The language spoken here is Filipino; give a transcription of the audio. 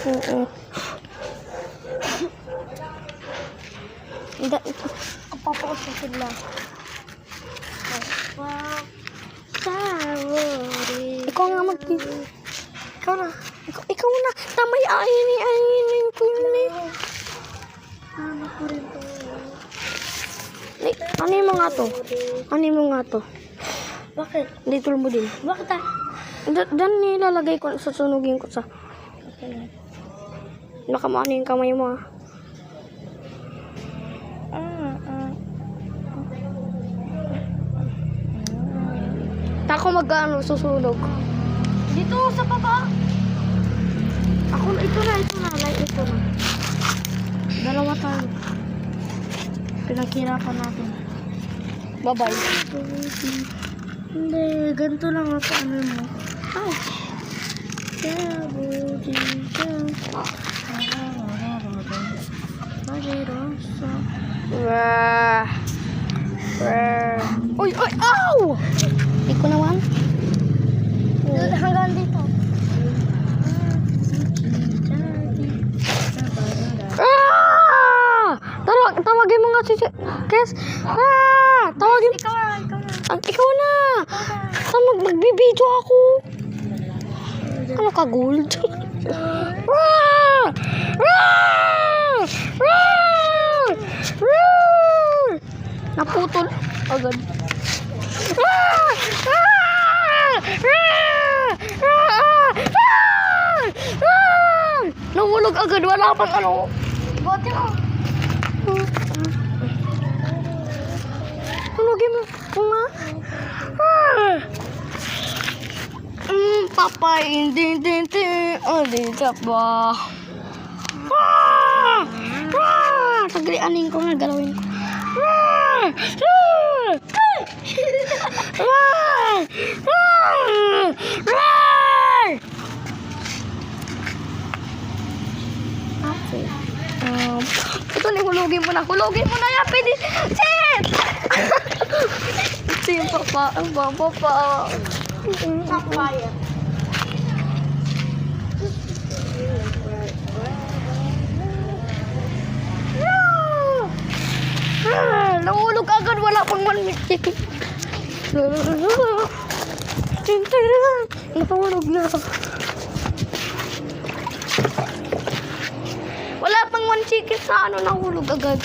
Oo. Papausap sila. Ikaw nga ikaw na. Ikaw na. Tamay ainin ko ni. Ano ko rin to? Ano yung mga to? Ano yung mga to? Bakit? Dito mo din. Bakit ah? Dan nilalagay ko, susunugin ko sa. Okay. Baka maano yung kamay mo ah. Tako mag-ano, susunog. Dito sa baba. Ito na. Like, ito na. Dalawa tayo. Pinaghirapan natin. Bye-bye. Hindi, ganito lang ako ano mo. Ay. Wah. Uy! Ow! Iko naman. Hanggang dito. Tawagin mo nga si Kes. Tawagin. Ikaw na. Ikaw na. Magbibideo ako. Ano ka, gold? Naputol agad. Nahulog agad. Wala pang ano. Bote mo. Tulogin mo. Kuma. Papa, hindi. Di ka ba? Sagrianin ko nga, galawin ko. Ito na, hulugin mo na. Yan, pwede. Shit! Ito yung papa. Ang baba pa. Fire. Nahulog agad. Wala pang 1 minute. Nahulog na. Wala pang 1 chicken sa ano. Nahulog agad.